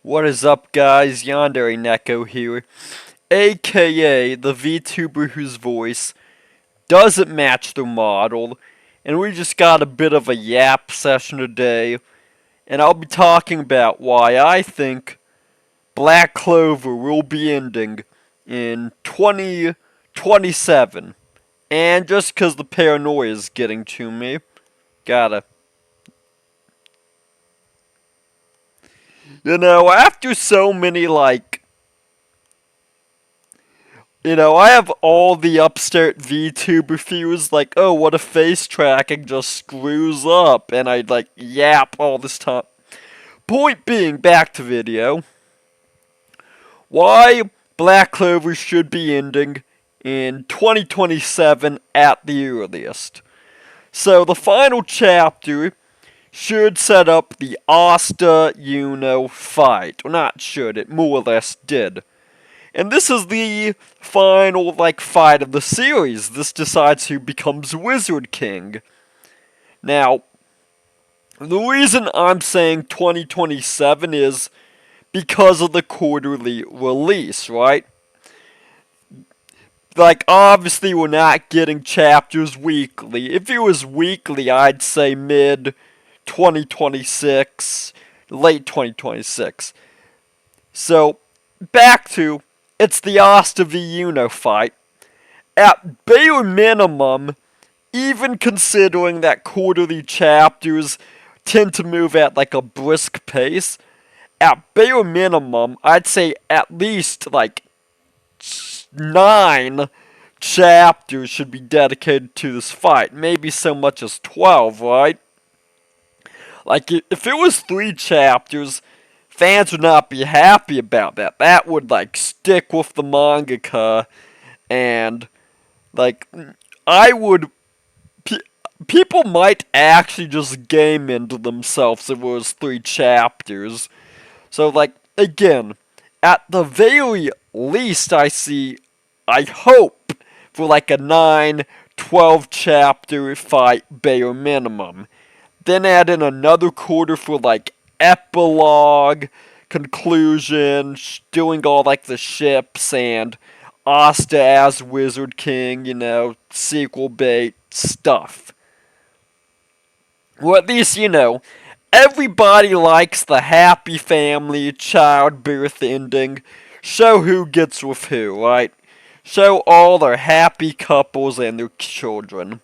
What is up, guys? Yandere Neko here, aka the VTuber whose voice doesn't match the model, and we just got a bit of a yap session today, and I'll be talking about why I think Black Clover will be ending in 2027, and just 'cause the paranoia is getting to me, gotta. After so many, I have all the upstart VTuber views, like, oh, what if face tracking just screws up, and I'd, yap all this time. Point being, back to video, why Black Clover should be ending in 2027 at the earliest. So, the final chapter should set up the Asta Yuno fight. Well, not should, it more or less did. And this is the final, fight of the series. This decides who becomes Wizard King. Now, the reason I'm saying 2027 is because of the quarterly release, right? Obviously we're not getting chapters weekly. If it was weekly, I'd say mid-2026, late 2026. So, back to, it's the Asta v Yuno fight. At bare minimum, even considering that quarterly chapters tend to move at a brisk pace, at bare minimum, I'd say at least 9 chapters should be dedicated to this fight. Maybe so much as 12, right? If it was 3 chapters, fans would not be happy about that. That would, stick with the mangaka, and, I would... people might actually just game into themselves if it was 3 chapters. So, again, at the very least, I hope, for, a 9, 12 chapter fight bare minimum. Then add in another quarter for, epilogue, conclusion, doing all, the ships, and Asta as Wizard King, sequel bait stuff. Well, at least, everybody likes the happy family, childbirth ending. Show who gets with who, right? Show all their happy couples and their children.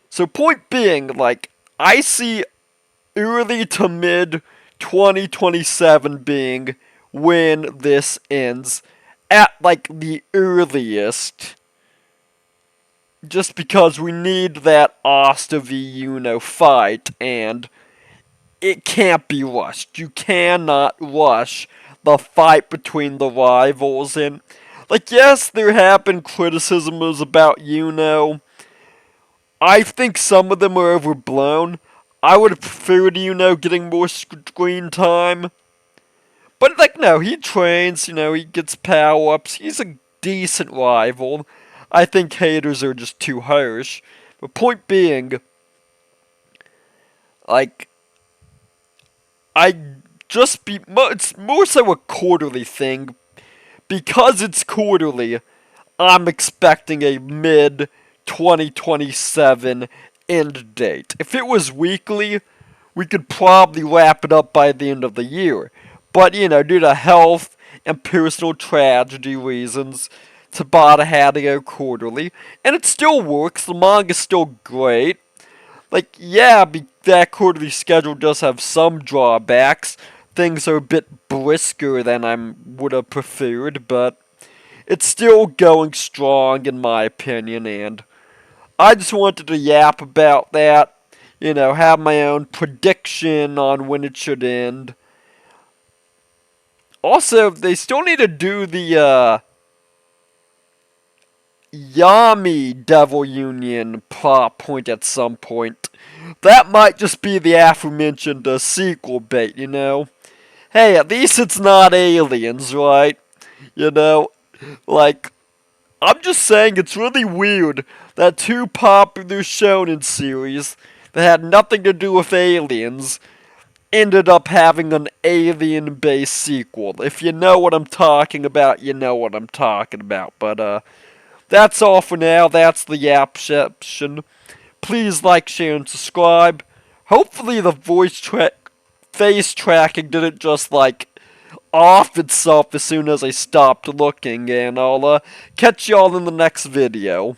So, point being, I see early to mid 2027 being when this ends at the earliest, just because we need that Asta v Yuno fight, and it can't be rushed. You cannot rush the fight between the rivals, and yes, there have been criticisms about Yuno. I think some of them are overblown. I would have preferred getting more screen time. But, no, he trains, he gets power-ups. He's a decent rival. I think haters are just too harsh. But point being, it's more so a quarterly thing. Because it's quarterly, I'm expecting a mid-2027 end date. If it was weekly, we could probably wrap it up by the end of the year. But, due to health and personal tragedy reasons, Tabata had to go quarterly. And it still works. The manga's still great. That quarterly schedule does have some drawbacks. Things are a bit brisker than I would have preferred, but it's still going strong in my opinion, and I just wanted to yap about that, have my own prediction on when it should end. Also, they still need to do the, Yami Devil Union plot point at some point. That might just be the aforementioned sequel bait, Hey, at least it's not aliens, right? I'm just saying it's really weird that 2 popular shonen series that had nothing to do with aliens ended up having an alien-based sequel. If you know what I'm talking about, you know what I'm talking about. But, that's all for now. That's the Yapception. Please like, share, and subscribe. Hopefully the face tracking didn't just, like, off itself as soon as I stopped looking. And I'll, catch y'all in the next video.